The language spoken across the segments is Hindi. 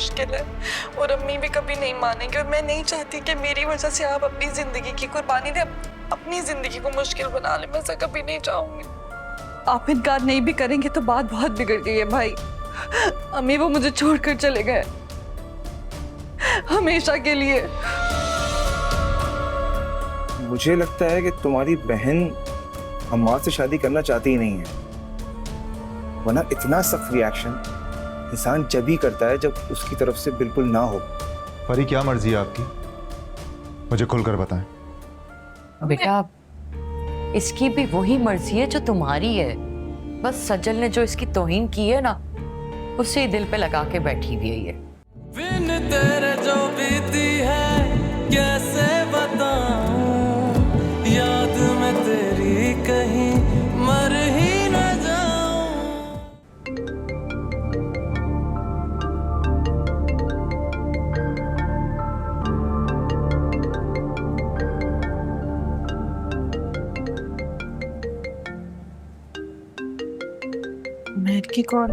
मुश्किल है और अम्मी भी कभी नहीं मानेंगे और मैं नहीं चाहती कि मेरी वजह से आप अपनी जिंदगी की कुर्बानी दे अपनी जिंदगी को मुश्किल बना ले। मैं ऐसा कभी नहीं चाहूंगी। आप इनकार नहीं भी करेंगे तो बात बहुत बिगड़ गई है भाई। अम्मी वो मुझे छोड़कर चले गए हमेशा के लिए। मुझे लगता है कि तुम्हारी बहन अम्मार से शादी करना चाहती ही नहीं है, वरना इतना सख्त रिएक्शन इंसान जब ही करता है जब उसकी तरफ से बिल्कुल ना हो। परी क्या मर्जी है आपकी, मुझे खुलकर बताएं। बेटा इसकी भी वही मर्जी है जो तुम्हारी है, बस सज्जल ने जो इसकी तौहीन की है ना उसे दिल पे लगा के बैठी हुई है ये। बिन तेरे जो बीती है कैसे बताऊं, याद में तेरी कहीं मर ही न जाऊं। महक की कौन?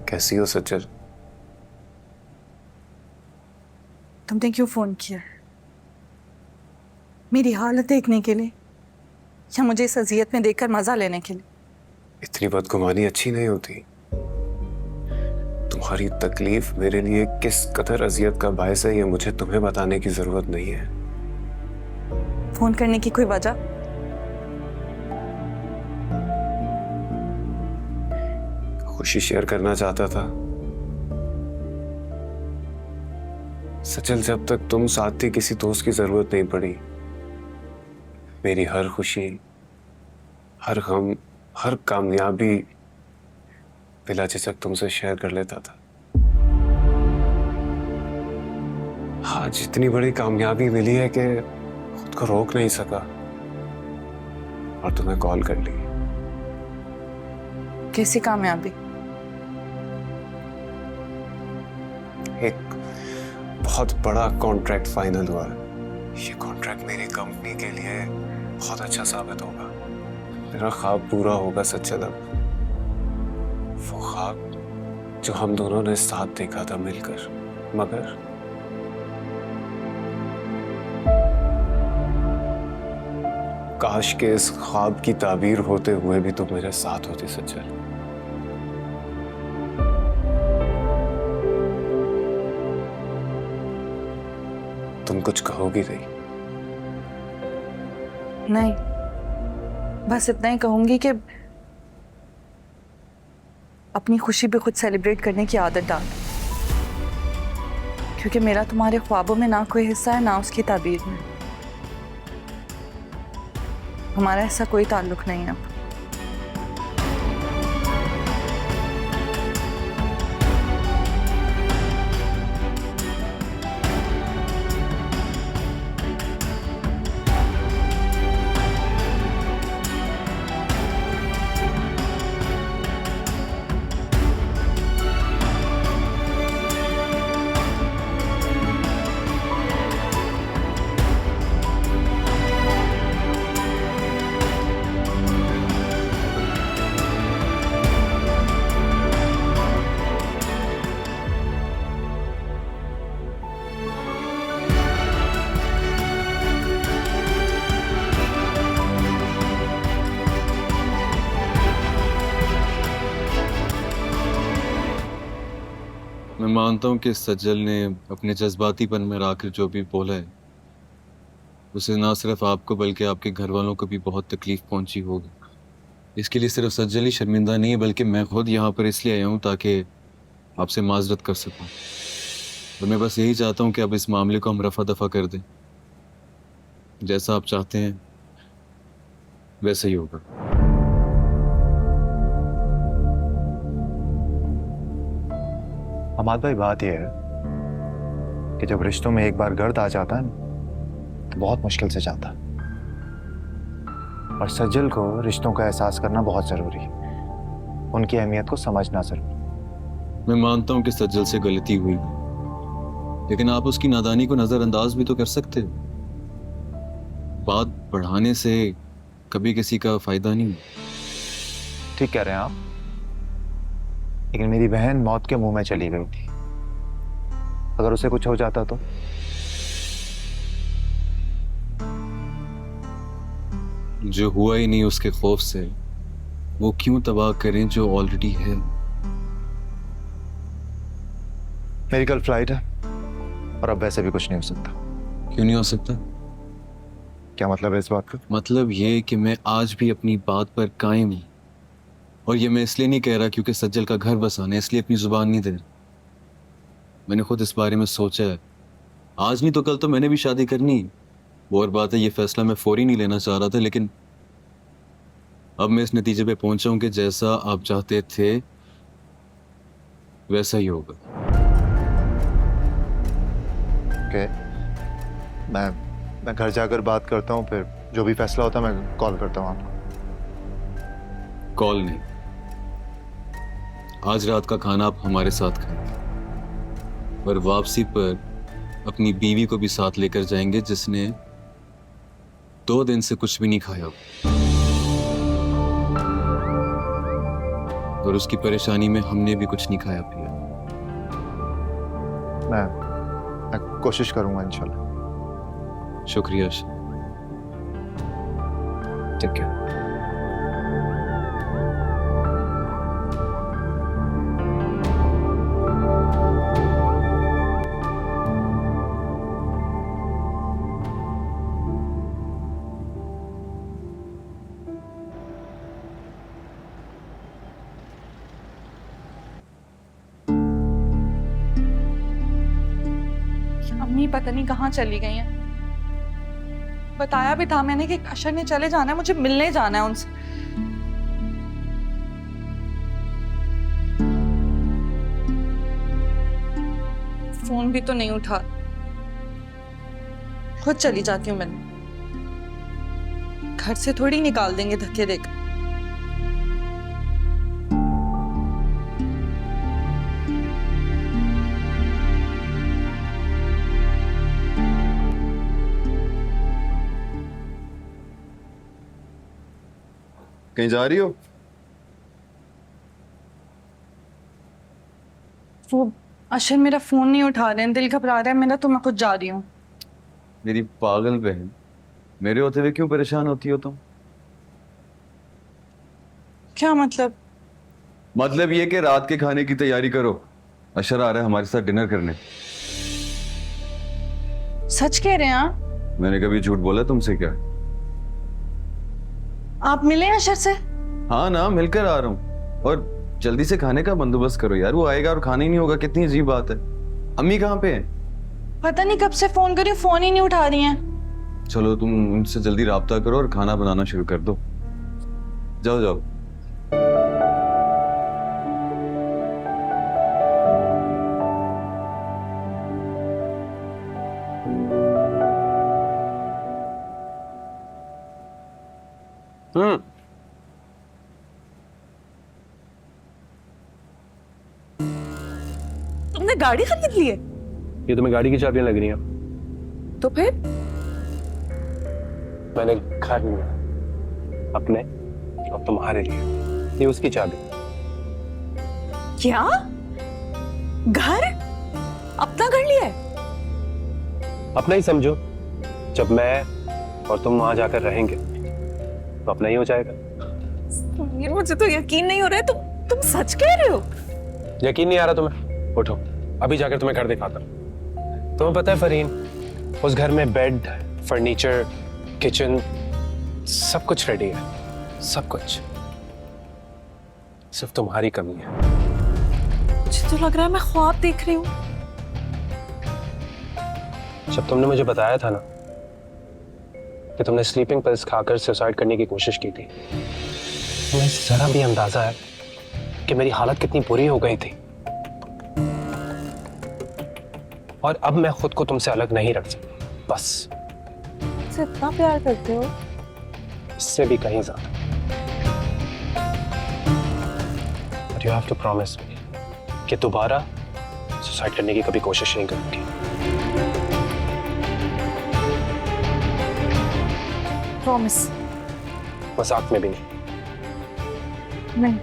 कैसी हो सज्जल? तुमने क्यों फोन किया? मेरी हालत देखने के लिए या मुझे इस अजियत में देखकर मजा लेने के लिए? इतनी बदगुमानी अच्छी नहीं होती। तुम्हारी तकलीफ मेरे लिए किस कदर अजियत का बायस है ये मुझे तुम्हें बताने की जरूरत नहीं है। फोन करने की कोई वजह? खुशी शेयर करना चाहता था। सचल जब तक तुम साथ थी किसी दोस्त की जरूरत नहीं पड़ी। मेरी हर खुशी, हर गम, हर कामयाबी बिला झिझक तुमसे शेयर कर लेता था। आज इतनी बड़ी कामयाबी मिली है कि खुद को रोक नहीं सका और तुम्हें कॉल कर ली। कैसी कामयाबी? एक बहुत बड़ा कॉन्ट्रैक्ट फाइनल हुआ है। ये कॉन्ट्रैक्ट मेरी कंपनी के लिए बहुत अच्छा साबित होगा। मेरा ख्वाब पूरा होगा सच्चल। अब वो ख्वाब जो हम दोनों ने साथ देखा था मिलकर, मगर काश के इस ख्वाब की ताबीर होते हुए भी तुम मेरे साथ होती सच्चल। तुम कुछ कहोगी नहीं? नहीं, बस इतना ही कहूंगी कि अपनी खुशी भी खुद सेलिब्रेट करने की आदत डाल, क्योंकि मेरा तुम्हारे ख्वाबों में ना कोई हिस्सा है ना उसकी ताबीर में। हमारा ऐसा कोई ताल्लुक नहीं है। मैं मानता हूँ कि सज्जल ने अपने जज्बातीपन में आकर जो भी बोला है उसे ना सिर्फ आपको बल्कि आपके घर वालों को भी बहुत तकलीफ पहुंची होगी। इसके लिए सिर्फ सज्जल ही शर्मिंदा नहीं है बल्कि मैं खुद यहाँ पर इसलिए आया हूँ ताकि आपसे माजरत कर सकूँ। और मैं बस यही चाहता हूँ कि अब इस मामले को हम रफा दफा कर दें। जैसा आप चाहते हैं वैसे ही होगा। हमाद भाई, बात यह है कि जब रिश्तों में एक बार गर्द आ जाता है तो बहुत मुश्किल से जाता है। और सज्जल को रिश्तों का एहसास करना बहुत ज़रूरी है, उनकी अहमियत को समझना ज़रूरी। मैं मानता हूँ कि सज्जल से गलती हुई, लेकिन आप उसकी नादानी को नजरअंदाज भी तो कर सकते हो। बात बढ़ाने से कभी किसी का फायदा नहीं। ठीक कह रहे हैं आप, लेकिन मेरी बहन मौत के मुंह में चली गई थी, अगर उसे कुछ हो जाता तो? जो हुआ ही नहीं उसके खौफ से वो क्यों तबाह करें जो ऑलरेडी है। मेरी कल फ्लाइट है और अब वैसे भी कुछ नहीं हो सकता। क्यों नहीं हो सकता? क्या मतलब है इस बात का? मतलब ये कि मैं आज भी अपनी बात पर कायम हूं, और ये मैं इसलिए नहीं कह रहा क्योंकि सज्जल का घर बसाना, इसलिए अपनी जुबान नहीं दे रहा। मैंने खुद इस बारे में सोचा है, आज नहीं तो कल तो मैंने भी शादी करनी है। वो और बात है, ये फैसला मैं फौरी नहीं लेना चाह रहा था, लेकिन अब मैं इस नतीजे पे पहुंचा हूं कि जैसा आप चाहते थे वैसा ही होगा। ओके, मैं घर जाकर बात करता हूँ, फिर जो भी फैसला होता है मैं कॉल करता हूँ आपको। कॉल नहीं, आज रात का खाना आप हमारे साथ खाएंगे और वापसी पर अपनी बीवी को भी साथ लेकर जाएंगे जिसने 2 दिन से कुछ भी नहीं खाया, और उसकी परेशानी में हमने भी कुछ नहीं खाया पिया। मैं कोशिश करूंगा इंशाल्लाह। शुक्रिया। ठीक है। अम्मी पता नहीं कहाँ चली गई हैं। बताया भी था मैंने कि अशर ने चले जाना है, मुझे मिलने जाना है उनसे। फोन भी तो नहीं उठा, खुद चली जाती हूँ मैं, घर से थोड़ी निकाल देंगे धक्के देकर। कहीं जा रही हो? वो अशर मेरा फोन नहीं उठा रहे हैं, दिल घबरा रहा है मेरा, तो मैं खुद जा रही हूँ। मेरी पागल बहन, मेरे होते हुए क्यों परेशान होती हो तुम? क्या मतलब? मतलब ये कि रात के खाने की तैयारी करो, अशर आ रहा है हमारे साथ डिनर करने। सच कह रहे हैं आप? मैंने कभी झूठ बोला तुमसे क्या? आप मिले हैं अशर से? हाँ ना, मिलकर आ रहा हूँ। और जल्दी से खाने का बंदोबस्त करो यार, वो आएगा और खाना ही नहीं होगा, कितनी अजीब बात है। अम्मी कहाँ पे है? पता नहीं कब से फोन करी, फोन ही नहीं उठा रही हैं। चलो तुम उनसे जल्दी राब्ता करो और खाना बनाना शुरू कर दो। जाओ जाओ। तुमने गाड़ी खरीद ली है? ये तुम्हें गाड़ी की चाबियां लग रही हैं। तो फिर? मैंने घर लिया अपने और तुम्हारे लिए, ये उसकी चाबी। क्या? घर? अपना घर लिया है? अपना ही समझो, जब मैं और तुम वहां जाकर रहेंगे तो अपना ही हो जाएगा। ये मुझे तो यकीन नहीं हो रहा है, तुम सच कह रहे हो? यकीन नहीं आ रहा तुम्हें? उठो, अभी जाकर तुम्हें घर दिखाता हूं। तुम्हें पता है फरीन, उस घर में बेड, फर्नीचर, किचन, सब कुछ रेडी है, सब कुछ। सिर्फ तुम्हारी कमी है। मुझे तो लग रहा है मैं ख्वाब देख रही हूँ। जब तुमने मुझे बताया था ना कि तुमने स्लीपिंग पिल्स खाकर सुसाइड करने की कोशिश की थी, तुम्हें जरा भी अंदाजा है कि मेरी हालत कितनी बुरी हो गई थी। और अब मैं खुद को तुमसे अलग नहीं रख सकता। बस मुझसे इतना प्यार करते हो इससे भी कहीं ज्यादा। But you have to promise me कि दोबारा सुसाइड करने की कभी कोशिश नहीं करूंगी। प्रॉमिस। मजाक में भी नहीं। नहीं।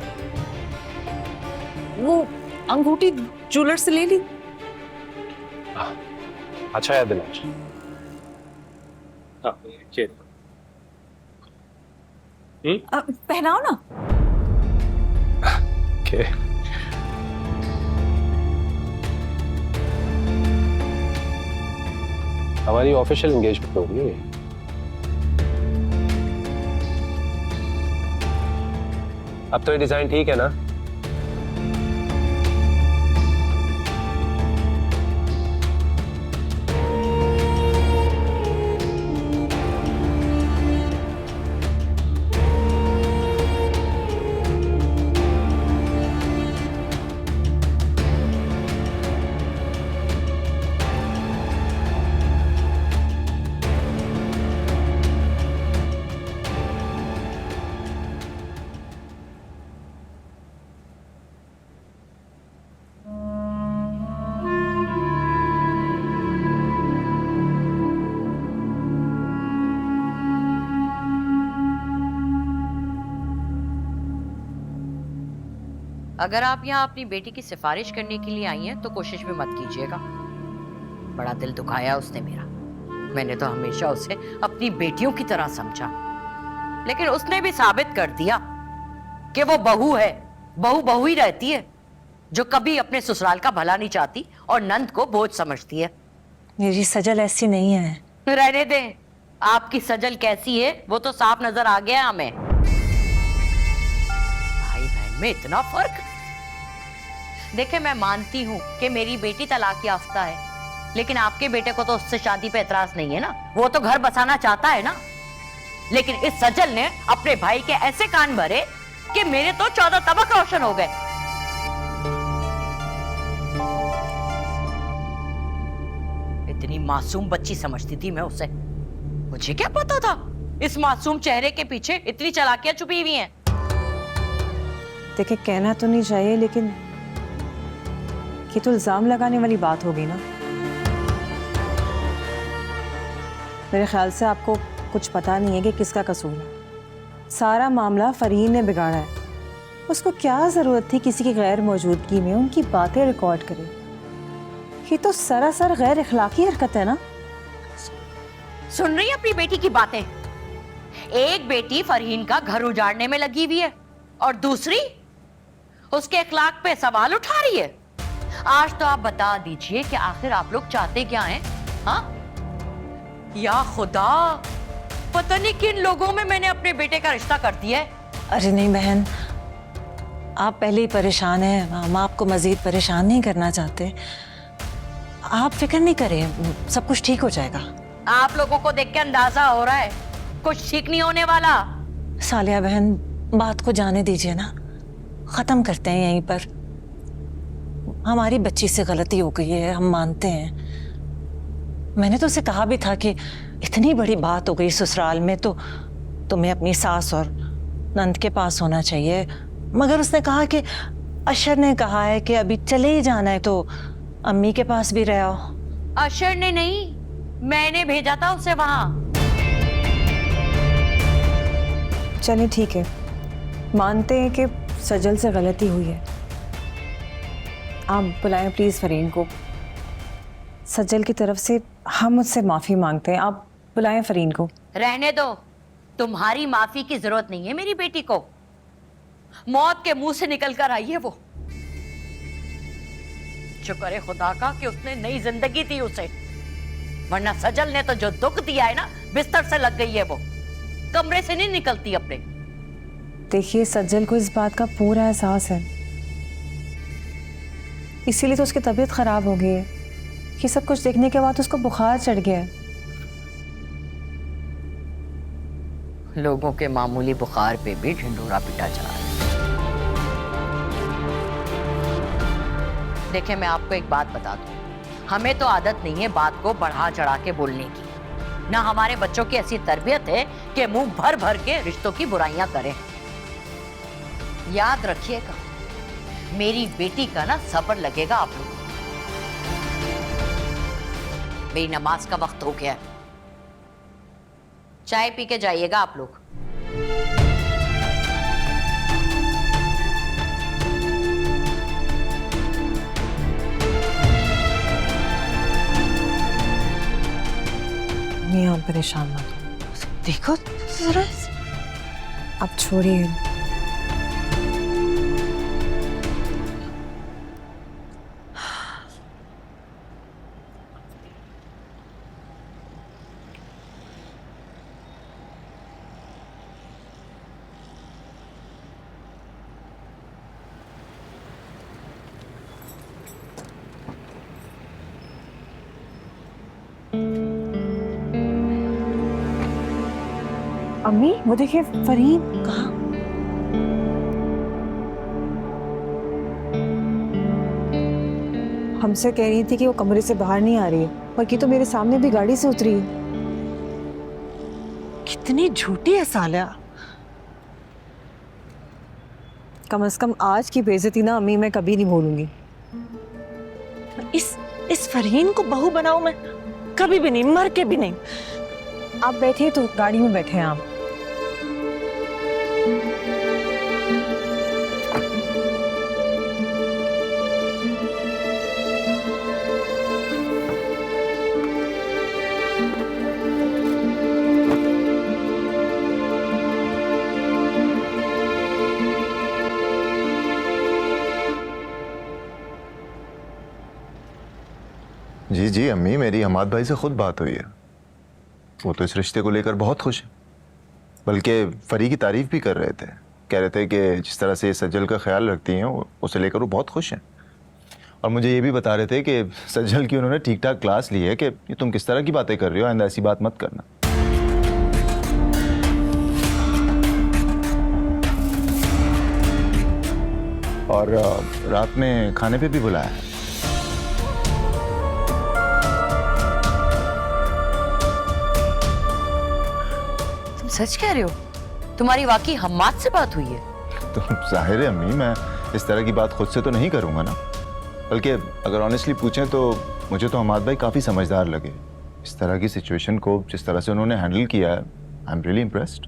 वो अंगूठी ज्वेलर से ले ली। अच्छा याद दिलाया। हाँ, ये पहनाओ ना। ओके। हमारी ऑफिशियल एंगेजमेंट होगी ये। अब तो ये डिजाइन ठीक है ना? अगर आप यहाँ अपनी बेटी की सिफारिश करने के लिए आई हैं तो कोशिश भी मत कीजिएगा। बड़ा दिल दुखाया उसने मेरा। मैंने तो हमेशा उसे अपनी बेटियों की तरह समझा, लेकिन उसने भी साबित कर दिया कि वो बहू है, बहू ही रहती है, जो कभी अपने ससुराल का भला नहीं चाहती और नंद को बोझ समझती है। मेरी सजल ऐसी नहीं है। रहने दें, आपकी सजल कैसी है वो तो साफ नजर आ गया हमें। भाई बहन में इतना फर्क। देखे, मैं मानती हूँ कि मेरी बेटी तलाक याफ्ता है, लेकिन आपके बेटे को तो उससे शादी पे एतराज नहीं है ना। वो तो घर बसाना चाहता है ना। लेकिन इस सजल ने अपने भाई के ऐसे कान भरे कि मेरे तो 14 तबक रोशन हो गए। इतनी मासूम बच्ची समझती थी मैं उसे। मुझे क्या पता था इस मासूम चेहरे के पीछे इतनी चालाकियां छुपी हुई हैं। देखिए, कहना तो नहीं चाहिए, लेकिन ये तो इल्जाम लगाने वाली बात होगी ना। मेरे ख्याल से आपको कुछ पता नहीं है कि किसका कसूर है। सारा मामला फरहीन ने बिगाड़ा है। उसको क्या जरूरत थी किसी की गैर मौजूदगी में उनकी बातें रिकॉर्ड करे। ये तो सरासर गैर इखलाकी हरकत है ना। सुन रही है अपनी बेटी की बातें? एक बेटी फरहीन का घर उजाड़ने में लगी हुई है और दूसरी उसके अखलाक पे सवाल उठा रही है। आज तो आप बता दीजिए कि आखिर आप लोग चाहते क्या हैं? हाँ? या खुदा, पता नहीं किन लोगों में मैंने अपने बेटे का रिश्ता कर दिया है। अरे नहीं बहन, आप पहले ही परेशान हैं। हम आपको मजीद परेशान नहीं करना चाहते। आप फिक्र नहीं करें, सब कुछ ठीक हो जाएगा। आप लोगों को देख के अंदाजा हो रहा है कुछ ठीक नहीं होने वाला। सालिया बहन, बात को जाने दीजिए ना, खत्म करते हैं यहीं पर। हमारी बच्ची से गलती हो गई है, हम मानते हैं। मैंने तो उसे कहा भी था कि इतनी बड़ी बात हो गई ससुराल में तो तुम्हें अपनी सास और नंद के पास होना चाहिए, मगर उसने कहा कि अशर ने कहा है कि अभी चले ही जाना है तो अम्मी के पास भी रहो। अशर ने नहीं, मैंने भेजा था उसे वहां। चलिए ठीक है, मानते हैं कि सजल से गलती हुई है। आप बुलाएं प्लीज फरीन को। सजल की तरफ से हम उससे माफी मांगते हैं। आप बुलाएं फरीन को। रहने दो, तुम्हारी माफी की जरूरत नहीं है मेरी बेटी को। मौत के मुंह से निकल कर आई है वो। शुक्र है खुदा का कि उसने नई जिंदगी दी उसे, वरना सजल ने तो जो दुख दिया है ना, बिस्तर से लग गई है वो, कमरे से नहीं निकलती अपने। देखिए, सज्जल को इस बात का पूरा एहसास है, इसीलिए तो उसकी तबीयत खराब हो गई है। ये सब कुछ देखने के बाद उसको बुखार चढ़ गया है। लोगों के मामूली बुखार पे भी ढिंढोरा पिटा जा रहा है। देखिए, मैं आपको एक बात बता दूं, हमें तो आदत नहीं है बात को बढ़ा चढ़ा के बोलने की। ना हमारे बच्चों की ऐसी तरबियत है कि मुंह भर भर के रिश्तों की बुराइयां करें। याद रखिएगा, मेरी बेटी का ना सब्र लगेगा आप लोगों को। मेरी नमाज का वक्त हो गया है, चाय पी के जाइएगा आप लोग। नहीं, आप परेशान मत हो। देखो जरा, अब छोड़िए। अम्मी, वो देखिए फरहीन। कहाँ? हमसे कह रही थी कि वो कमरे से बाहर नहीं आ रही है, और ये तो मेरे सामने भी गाड़ी से उतरी है। कितनी झूठी है सालिया। कम से कम आज की बेइज्जती ना अम्मी मैं कभी नहीं भूलूंगी। इस फरहीन को बहू बनाऊं मैं? कभी भी नहीं, मर के भी नहीं। आप बैठे तो गाड़ी में बैठे हैं आप। जी जी अम्मी, मेरी हमाद भाई से खुद बात हुई है। वो तो इस रिश्ते को लेकर बहुत खुश है, बल्कि फरी की तारीफ भी कर रहे थे। कह रहे थे कि जिस तरह से सज्जल का ख्याल रखती हैं उसे लेकर वो बहुत खुश हैं। और मुझे ये भी बता रहे थे कि सज्जल की उन्होंने ठीक ठाक क्लास ली है कि ये तुम किस तरह की बातें कर रही हो, आइंदा ऐसी बात मत करना। और रात में खाने पे भी बुलाया है। सच कह रहे हो? तुम्हारी वाकई हम्माद से बात हुई है? तो जाहिर है अम्मी, मैं इस तरह की बात खुद से तो नहीं करूंगा ना। बल्कि अगर ऑनेस्टली पूछें तो मुझे तो हमाद भाई काफ़ी समझदार लगे। इस तरह की सिचुएशन को जिस तरह से उन्होंने हैंडल किया है, आई एम रियली इम्प्रेस्ड।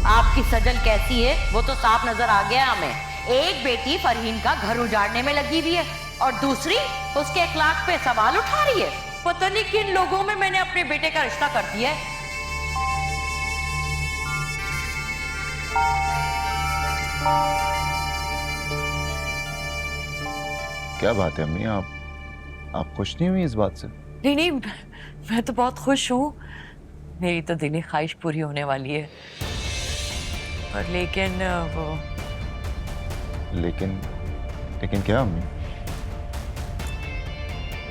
आपकी सजल कैसी है वो तो साफ नजर आ गया हमें। एक बेटी फरहीन का घर उजाड़ने में लगी हुई है और दूसरी उसके अखलाक पे सवाल उठा रही है। पता नहीं किन लोगों में मैंने अपने बेटे का रिश्ता कर दिया है। क्या बात है अम्मी, आप खुश नहीं हुई इस बात से? नहीं नहीं, मैं तो बहुत खुश हूँ। मेरी तो दिली ख्वाहिश पूरी होने वाली है। पर लेकिन वो लेकिन क्या अम्मी?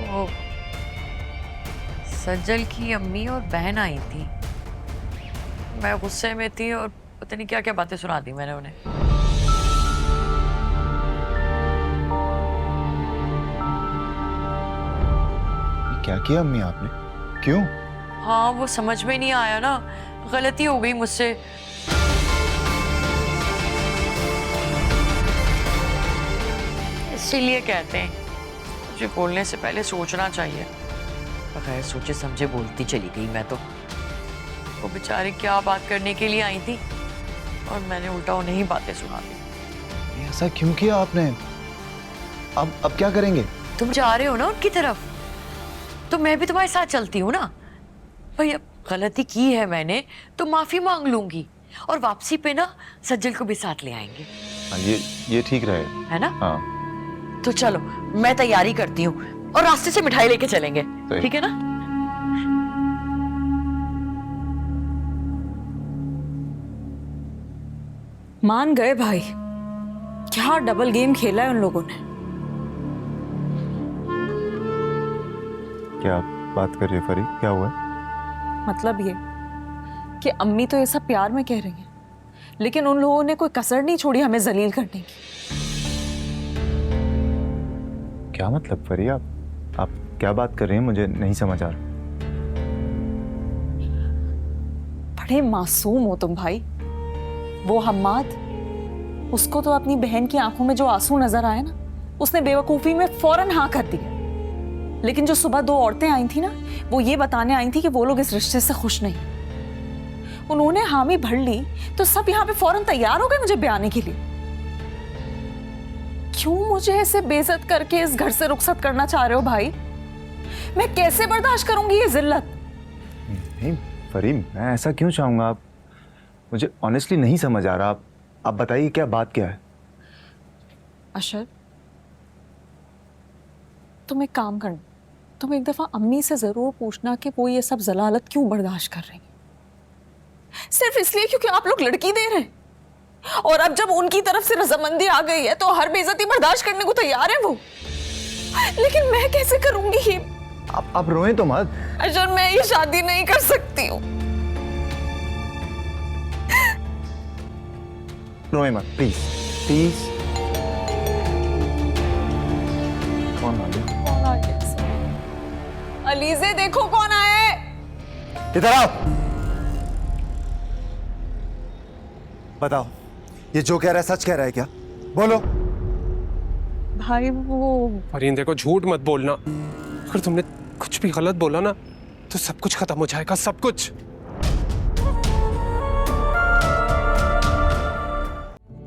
वो सज्जल की अम्मी और बहन आई थी। मैं गुस्से में थी और पता नहीं क्या क्या बातें सुना दी मैंने उन्हें। क्या किया अम्मी आपने? क्यों? हाँ, वो समझ में नहीं आया ना, गलती हो गई मुझसे। इसीलिए कहते हैं मुझे बोलने से पहले सोचना चाहिए। बगैर सोचे समझे बोलती चली गई मैं तो। वो बेचारी क्या बात करने के लिए आई थी और मैंने उल्टा उन्हें ही बातें सुना दी। ऐसा क्यों किया आपने? अब क्या करेंगे? तुम जा रहे हो ना उनकी तरफ, तो मैं भी तुम्हारे साथ चलती हूँ ना। भाई अब गलती की है मैंने तो माफी मांग लूंगी और वापसी पे ना सज्जल को भी साथ ले आएंगे। हाँ, ये ठीक रहे, है ना? हाँ। तो चलो मैं तैयारी करती हूँ और रास्ते से मिठाई लेके चलेंगे, ठीक है ना? मान गए भाई, क्या डबल गेम खेला है उन लोगों ने। क्या बात कर रही है फरी? क्या हुआ? मतलब ये कि अम्मी तो ये सब प्यार में कह रही हैं, लेकिन उन लोगों ने कोई कसर नहीं छोड़ी हमें जलील करने की। क्या मतलब फरी? आप क्या बात कर रही हैं? मुझे नहीं समझ आ रहा। बड़े मासूम हो तुम भाई। वो हम्माद, उसको तो अपनी बहन की आंखों में जो आंसू नजर आए ना, उसने बेवकूफी में फौरन हाँ कर दिया। लेकिन जो सुबह 2 औरतें आई थी ना, वो ये बताने आई थी कि वो लोग इस रिश्ते से खुश नहीं। उन्होंने हामी भर ली तो सब यहाँ पे फौरन तैयार हो गए मुझे ब्याने के लिए। क्यों मुझे ऐसे बेइज्जत करके इस घर से रुखसत करना चाह रहे हो भाई? मैं कैसे बर्दाश्त करूंगी ये जिल्लत? नहीं फरीन, मैं ऐसा क्यों चाहूंगा? आप, मुझे ऑनेस्टली नहीं समझ आ रहा। आप बताइए क्या बात क्या है? अशर, तुम एक काम करना, तुम एक दफा अम्मी से जरूर पूछना कि वो ये सब जलालत क्यों बर्दाश्त कर रही हैं। सिर्फ इसलिए क्योंकि आप लोग लड़की दे रहे हैं, और अब जब उनकी तरफ से रजामंदी आ गई है तो हर बेइज्जती बर्दाश्त करने को तैयार है वो। लेकिन मैं कैसे करूंगी ये? आप रोएं तो मत। अशर, मैं ये शादी नहीं कर सकती हूँ। रोएं मत प्लीज, प्लीज। कौन आ गया? कौन आ गया? अलीज़े, देखो कौन आए। इधर आओ। बताओ, ये जो कह रहा है सच कह रहा है क्या? बोलो। भाई वो फरीन देखो, झूठ मत बोलना। अगर तुमने कुछ भी गलत बोला ना तो सब कुछ खत्म हो जाएगा, सब कुछ।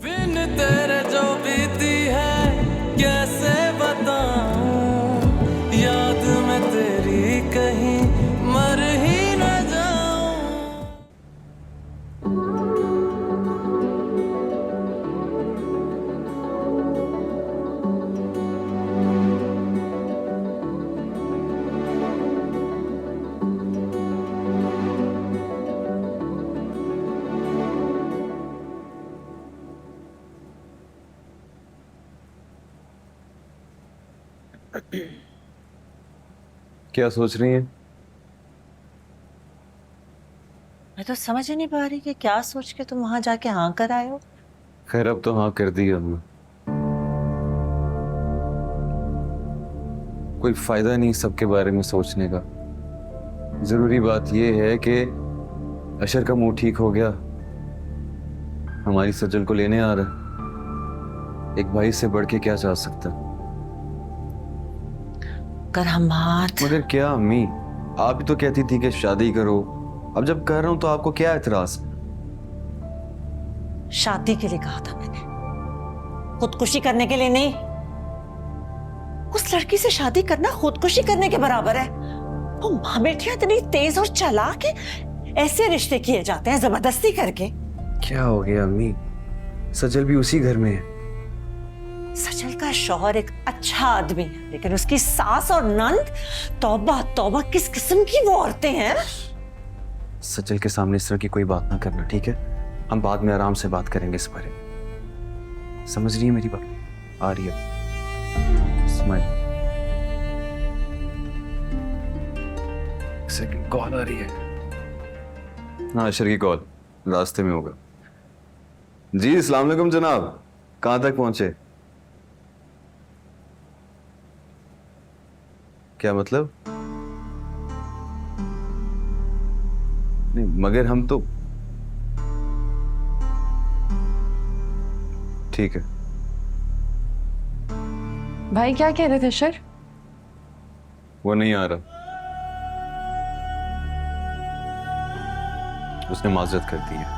बिन तेरे जो बीती है कैसे बताऊं, याद में तेरी कहीं मर ही न जाऊं। क्या सोच रही हैं? मैं तो समझ ही नहीं पा रही कि क्या सोच के तुम वहां जाके हाँ कर आए हो। खैर अब तो हाँ कर दी हमने। कोई फायदा नहीं सबके बारे में सोचने का। जरूरी बात यह है कि अशर का मुंह ठीक हो गया, हमारी सजल को लेने आ रहा। एक भाई से बढ़ के क्या चाह सकता। कर हम्माद, मगर क्या अम्मी, आप भी तो कहती थी कि शादी करो। अब जब कर रहा हूं तो आपको क्या एतराज? शादी के लिए कहा था मैंने, खुदकुशी करने के लिए नहीं। उस लड़की से शादी करना खुदकुशी करने के बराबर है। वो माँ बेटियां इतनी तेज और चालाक है, ऐसे रिश्ते किए जाते हैं जबरदस्ती करके। क्या हो गया अम्मी? सजल भी उसी घर में है। सजल का शौहर एक अच्छा आदमी है, लेकिन उसकी सास और नंद, तौबा तौबा, किस किस्म की वो औरतें हैं। सजल के सामने इस तरह की कोई बात ना करना, ठीक है? हम बाद में आराम से बात करेंगे इस बारे में। समझ रही है मेरी बात? आ रही है स्माइल। सेकंड कॉल आ रही है। हाँ, अशर की कॉल रास्ते में होगा। जी अस्सलाम वालेकुम जनाब, कहाँ तक पहुंचे? क्या मतलब? नहीं मगर हम तो ठीक है। भाई क्या कह रहे थे अशर? वो नहीं आ रहा, उसने माजरत कर दी है।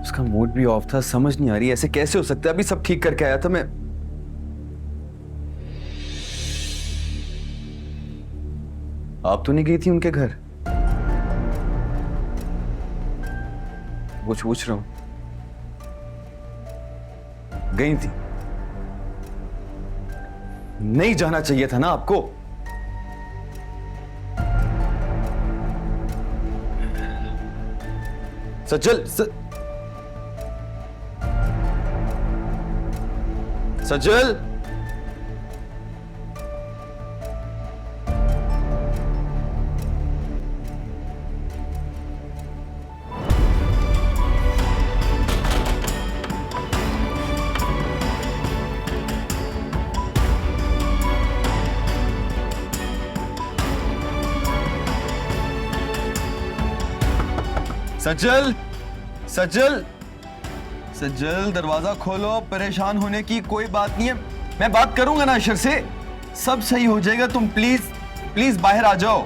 उसका मूड भी ऑफ था, समझ नहीं आ रही ऐसे कैसे हो सकता है। अभी सब ठीक करके आया था मैं। आप तो नहीं गई थी उनके घर? वो पूछ रहा हूं, गई थी? नहीं जाना चाहिए था ना आपको? सजल सजल सज्जल, सज्जल, सज्जल, दरवाजा खोलो। परेशान होने की कोई बात नहीं है, मैं बात करूंगा ना अशर से, सब सही हो जाएगा। तुम प्लीज प्लीज बाहर आ जाओ।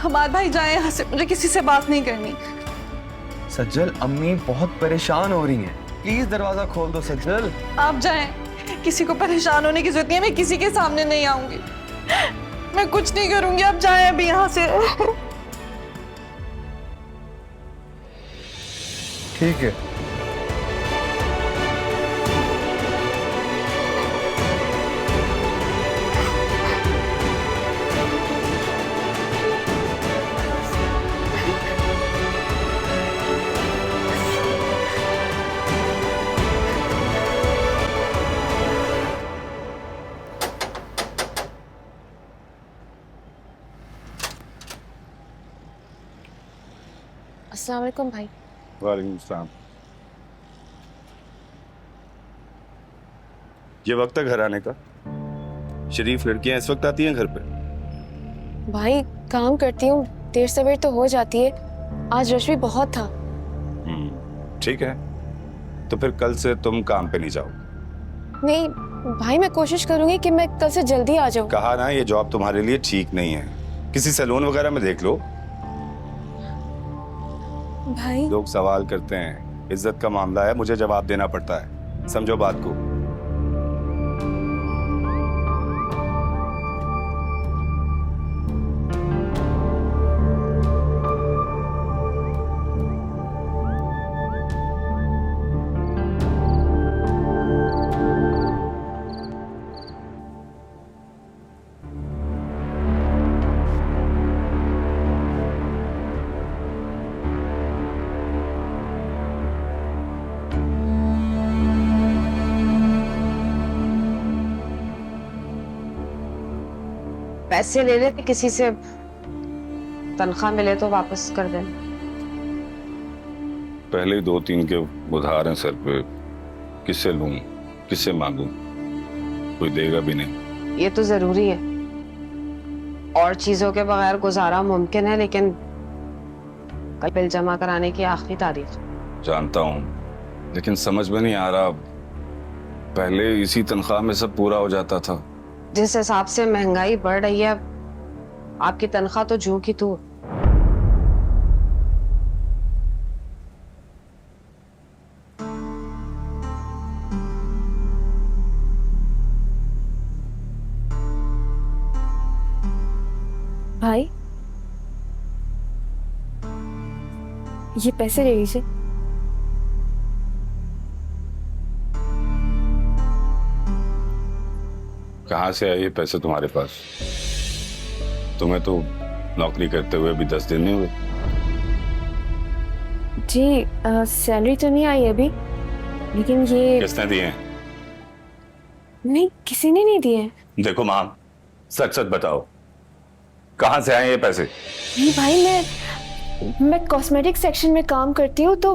हमाद भाई जाए यहाँ से, मुझे किसी से बात नहीं करनी। सज्जल, अम्मी बहुत परेशान हो रही हैं, प्लीज दरवाजा खोल दो सज्जल। आप जाएं, किसी को परेशान होने की जरूरत नहीं है, मैं किसी के सामने नहीं आऊंगी, मैं कुछ नहीं करूंगी। आप जाएं अभी यहाँ से। ठीक है। अस्सलाम वालेकुम भाई। वालेकुम सलाम। ये वक्त है घर आने का? शरीफ लड़कियां इस वक्त आती हैं घर पे? भाई काम करती हूँ, देर सवेर तो हो जाती है, आज रश भी बहुत था। ठीक है, तो फिर कल से तुम काम पे नहीं जाओ। नहीं भाई, मैं कोशिश करूंगी कि मैं कल से जल्दी आ जाऊँ। कहा ना, ये जॉब तुम्हारे लिए ठीक नहीं है, किसी सैलून वगैरह में देख लो। भाई लोग सवाल करते हैं, इज्जत का मामला है, मुझे जवाब देना पड़ता है, समझो बात को। पैसे ले लेते किसी से, तनख्वाह मिले तो वापस कर देना। पहले ही 2-3 के उधार हैं सर पे, किससे लूं, किससे मांगूं, कोई देगा भी नहीं। ये तो जरूरी है, और चीजों के बगैर गुजारा मुमकिन है, लेकिन कल बिल जमा कराने की आखिरी तारीख। जानता हूं, लेकिन समझ में नहीं आ रहा, पहले इसी तनख्वाह में सब पूरा हो जाता था। जिस हिसाब से महंगाई बढ़ रही है, आपकी तनख्वाह तो जू की तू। भाई ये पैसे ले लीजिए। कहाँ से आए ये पैसे तुम्हारे पास? तुम्हें तो नौकरी करते हुए अभी 10 दिन नहीं हुए। जी सैलरी तो नहीं आई अभी, लेकिन ये किसने दिए हैं? नहीं, किसी ने नहीं दिए। देखो मां, सच सच बताओ, कहाँ से आए ये पैसे? नहीं भाई, मैं कॉस्मेटिक सेक्शन में काम करती हूँ, तो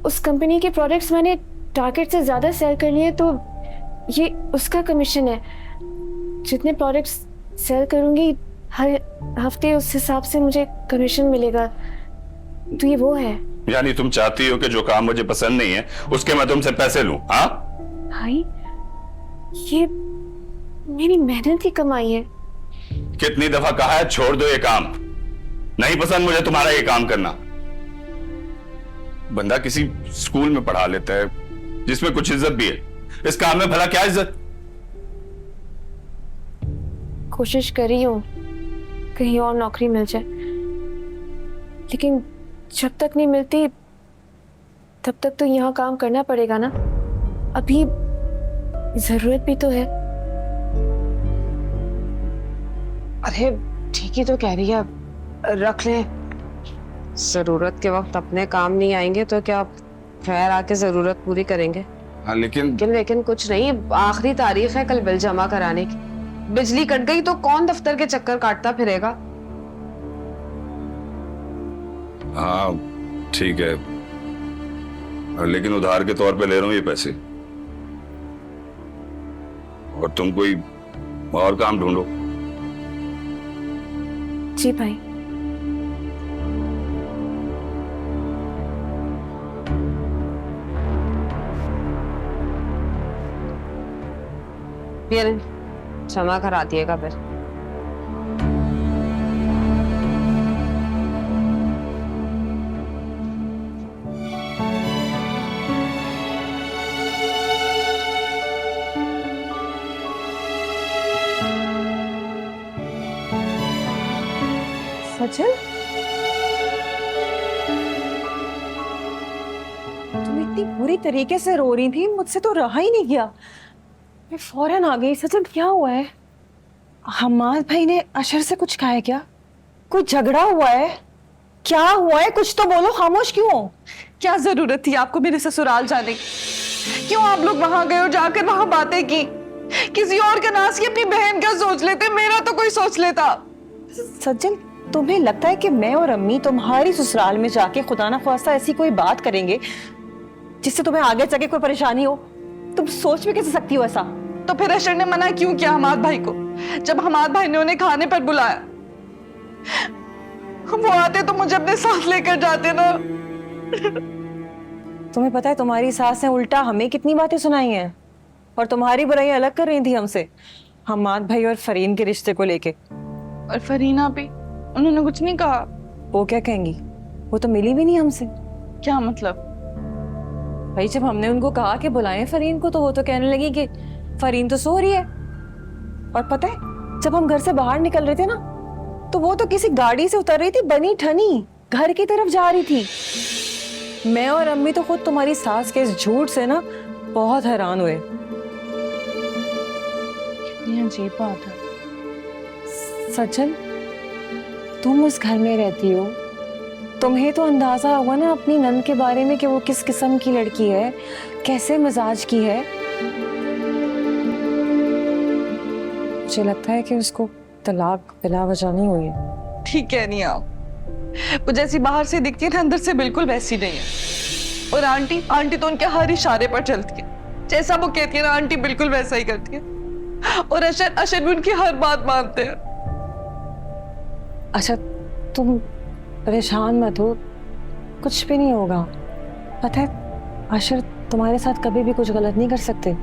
उस कंपनी के प्रोडक्ट्स मैंने टारगेट से ज्यादा सेल कर लिए, तो ये उसका कमीशन है। जितने प्रोडक्ट्स सेल करूंगी हर हफ्ते, उस हिसाब से मुझे कमीशन मिलेगा, तो ये वो है। यानी तुम चाहती हो कि जो काम मुझे पसंद नहीं है उसके मैं तुमसे पैसे लूं? हाँ भाई, ये मेरी मेहनत की कमाई है। कितनी दफा कहा है छोड़ दो ये काम, नहीं पसंद मुझे तुम्हारा ये काम करना। बंदा किसी स्कूल में पढ़ा लेता है जिसमें कुछ इज्जत भी है, इस काम में भला क्या इज्जत? कोशिश कर रही हूँ कहीं और नौकरी मिल जाए, लेकिन जब तक नहीं मिलती तब तक तो यहाँ काम करना पड़ेगा ना। अभी जरूरत भी तो है। अरे ठीक ही तो कह रही है, रख ले। जरूरत के वक्त अपने काम नहीं आएंगे तो क्या खैर आके जरूरत पूरी करेंगे? हाँ लेकिन कुछ नहीं, आखिरी तारीख है कल बिल जमा कराने की। बिजली कट गई तो कौन दफ्तर के चक्कर काटता फिरेगा? हाँ ठीक है, लेकिन उधार के तौर पे ले रहा हूं ये पैसे, और तुम कोई और काम ढूंढो। जी भाई। ये जमा करा दिएगा फिर। सजल, तुम इतनी बुरी तरीके से रो रही थी, मुझसे तो रहा ही नहीं गया। मैं फौरन आ गई। सजल क्या हुआ है? हमाद भाई ने अशर से कुछ कहा है क्या? कोई झगड़ा हुआ है? क्या हुआ है? कुछ तो बोलो, खामोश क्यों हो? क्या जरूरत थी आपको मेरे ससुराल जाने की? क्यों आप लोग वहां गए और जाकर वहां बातें की? किसी और का नास की अपनी बहन का सोच लेते, मेरा तो कोई सोच लेता। सज्जन, तुम्हें लगता है कि मैं और अम्मी तुम्हारी ससुराल में जाके खुदा ना ख्वास्ता ऐसी कोई बात करेंगे जिससे तुम्हें आगे जाके कोई परेशानी हो? तुम सोच भी कैसे सकती हो ऐसा? तो फिर अशर ने मना क्यों किया हमाद भाई को? जब हमाद भाई ने उन्हें खाने पर बुलाया, वो आते तो मुझे अपने साथ लेकर जाते ना। तुम्हें पता है तुम्हारी सास ने उल्टा हमें कितनी बातें सुनाई हैं और तुम्हारी बुराई अलग कर रही थी हमसे, हमाद भाई और फरीन के रिश्ते को लेके। और फरीना भी, उन्होंने कुछ नहीं कहा। वो क्या कहेंगी? वो तो मिली भी नहीं हमसे। क्या मतलब? भाई जब हमने उनको कहा कि बुलाएं फरीन को, तो वो तो कहने लगी कि फरीन तो सो रही है। और पता है जब हम घर से बाहर निकल रहे थे ना, तो वो तो किसी गाड़ी से उतर रही थी, बनी ठनी घर की तरफ जा रही थी। मैं और अम्मी तो खुद तुम्हारी सास के इस झूठ से ना बहुत हैरान हुए। कितनी अजीब बात है। सज्जन, तुम उस घर में रहती हो, तुम्हें तो अंदाजा हुआ ना अपनी नंद के बारे में कि वो किस किस्म की लड़की है, कैसे मिजाज की है। मुझे लगता है कि उसको तलाक बिला वजह नहीं हुई है। ठीक है नहीं आप, वो जैसी बाहर से दिखती है ना, अंदर से बिल्कुल वैसी नहीं है। और आंटी तो उनके हर इशारे पर चलती है, जैसा वो कहती है ना आंटी बिल्कुल वैसा ही करती है। और अशर भी उनकी हर बात मानते हैं। अच्छा तुम परेशान मत हो, कुछ भी नहीं होगा। पता है अशर तुम्हारे साथ कभी भी कुछ गलत नहीं कर सकते,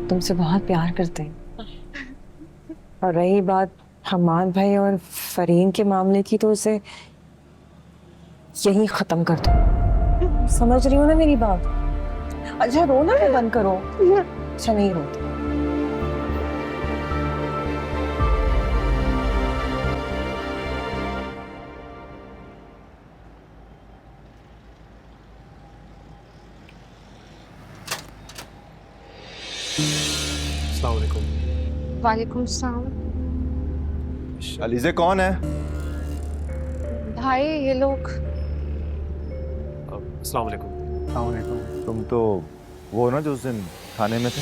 तुमसे बहुत प्यार करते हैं। और रही बात हमाद भाई और फरीन के मामले की, तो उसे यहीं खत्म कर दो। समझ रही हो ना मेरी बात? अच्छा रोना भी बंद करो। अच्छा नहीं रोती। अस्सलाम वालेकुम। वालेकुम सलाम। अलीज़े कौन है? भाई ये लोग। अस्सलाम वालेकुम। तुम तो वो ना जो उस दिन थाने में थे।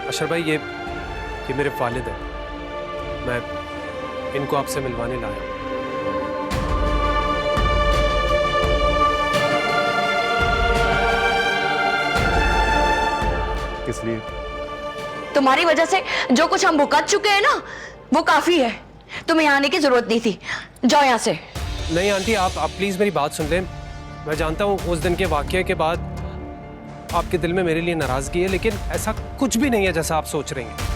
अशर भाई ये मेरे वालिद हैं, मैं इनको आपसे मिलवाने लाया हूं। किस लिए? तुम्हारी वजह से जो कुछ हम भुगत चुके हैं ना, वो काफी है। तुम्हें यहाँ आने की जरूरत नहीं थी, जाओ यहाँ से। नहीं आंटी, आप प्लीज मेरी बात सुन लें। मैं जानता हूँ उस दिन के वाकये के बाद आपके दिल में मेरे लिए नाराजगी है, लेकिन ऐसा कुछ भी नहीं है जैसा आप सोच रही हैं।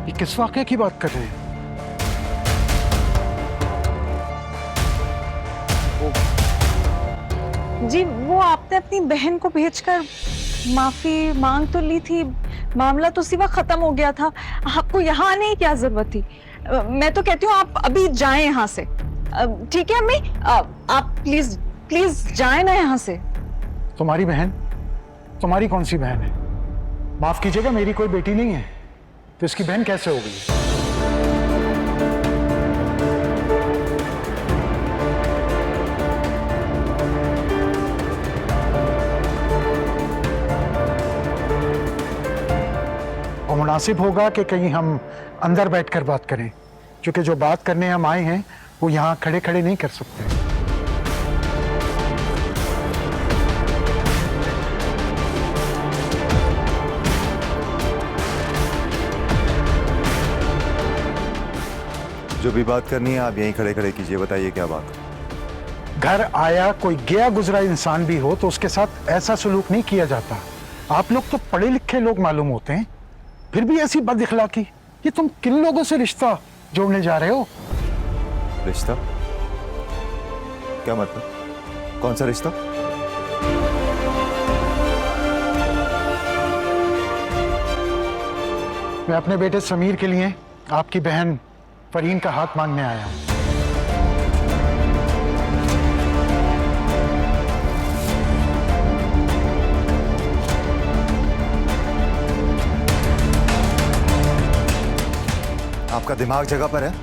ये किस वाकये की बात कर रहे हैं? जी वो आपने अपनी बहन को भेजकर माफी मांग तो ली थी, मामला तो उसी वक्त खत्म हो गया था। आपको यहाँ आने की क्या जरूरत थी? मैं तो कहती हूँ आप अभी जाएं यहाँ से। ठीक है अम्मी, आप प्लीज प्लीज जाएं ना यहाँ से। तुम्हारी बहन? तुम्हारी कौन सी बहन है? माफ कीजिएगा, मेरी कोई बेटी नहीं है, तो इसकी बहन कैसे हो गई? मुनासिब होगा कि कहीं हम अंदर बैठकर बात करें, क्योंकि जो बात करने हम आए हैं वो यहाँ खड़े खड़े नहीं कर सकते। जो भी बात करनी है आप यहीं खड़े खड़े कीजिए, बताइए क्या बात है। घर आया कोई गया गुजरा इंसान भी हो तो उसके साथ ऐसा सलूक नहीं किया जाता। आप लोग तो पढ़े लिखे लोग मालूम होते हैं, फिर भी ऐसी बद इखलाकी। ये तुम किन लोगों से रिश्ता जोड़ने जा रहे हो? रिश्ता? क्या मतलब? कौन सा रिश्ता? मैं अपने बेटे समीर के लिए आपकी बहन फरीन का हाथ मांगने आया हूं। आपका दिमाग जगह पर है?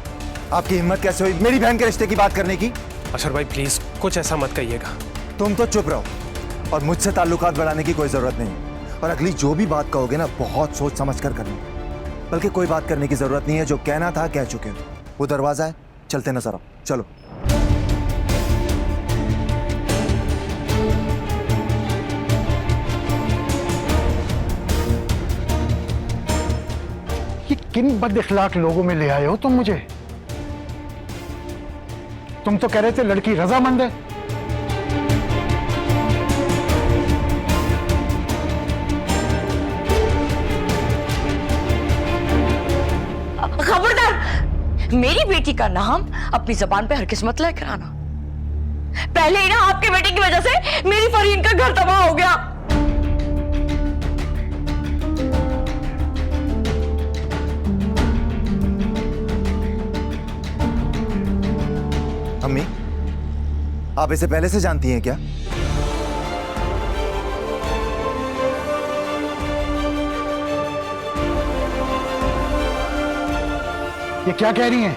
आपकी हिम्मत कैसे हुई मेरी बहन के रिश्ते की बात करने की? अशर भाई प्लीज कुछ ऐसा मत कहिएगा। तुम तो चुप रहो और मुझसे ताल्लुकात बढ़ाने की कोई जरूरत नहीं। और अगली जो भी बात कहोगे ना बहुत सोच समझ कर करनी, बल्कि कोई बात करने की जरूरत नहीं है। जो कहना था कह चुके हो। वो दरवाजा है, चलते नजर आओ, चलो। ये किन बद इखलाक लोगों में ले आए हो तुम मुझे? तुम तो कह रहे थे लड़की रजामंद है। खबरदार, मेरी बेटी का नाम अपनी जबान पे हर किस्मत लेकर आना। पहले ही ना आपके बेटे की वजह से मेरी फरीन का घर तबाह हो गया। अम्मी, आप इसे पहले से जानती हैं क्या? ये क्या कह रही हैं?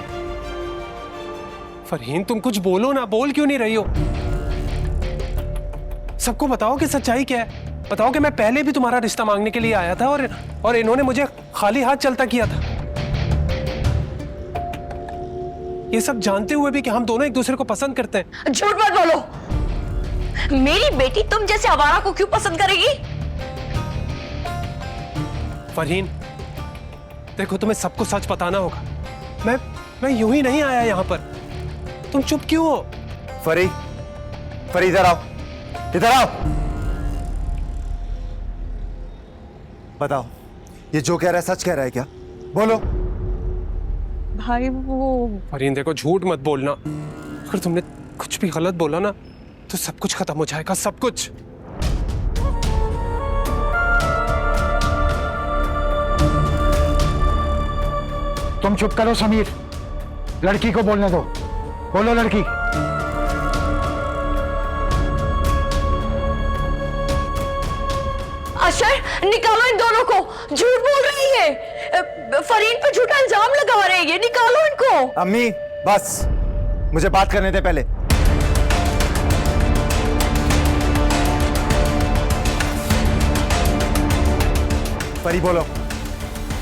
फरहीन तुम कुछ बोलो ना, बोल क्यों नहीं रही हो? सबको बताओ कि सच्चाई क्या है। बताओ कि मैं पहले भी तुम्हारा रिश्ता मांगने के लिए आया था और इन्होंने मुझे खाली हाथ चलता किया था। ये सब जानते हुए भी कि हम दोनों एक दूसरे को पसंद करते हैं। झूठ मत बोलो। मेरी बेटी तुम जैसे आवारा को क्यों पसंद करेगी? फरहीन देखो, तुम्हें सब कुछ सच बताना होगा। मैं यूं ही नहीं आया यहां पर। तुम चुप क्यों हो? फरी इधर आओ, इधर आओ। बताओ, ये जो कह रहा है सच कह रहा है क्या? बोलो। भाई वो फरहीन देखो, झूठ मत बोलना। अगर तुमने कुछ भी गलत बोला ना तो सब कुछ खत्म हो जाएगा, सब कुछ। तुम चुप करो समीर, लड़की को बोलने दो। बोलो लड़की। अशर, निकालो इन दोनों को। झूठ बोल रही है, फरीन पे झूठा इल्जाम लगा रहे हैं। ये निकालो इनको। अम्मी बस, मुझे बात करने दे पहले। फरी बोलो,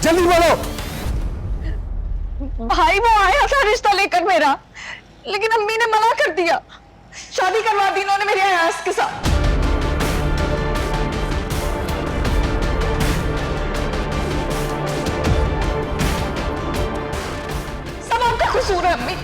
जल्दी बोलो। भाई वो आया था रिश्ता लेकर मेरा, लेकिन अम्मी ने मना कर दिया। शादी करवा दी इन्होंने मेरे अयास के साथ। सब आपका कसूर है अम्मी।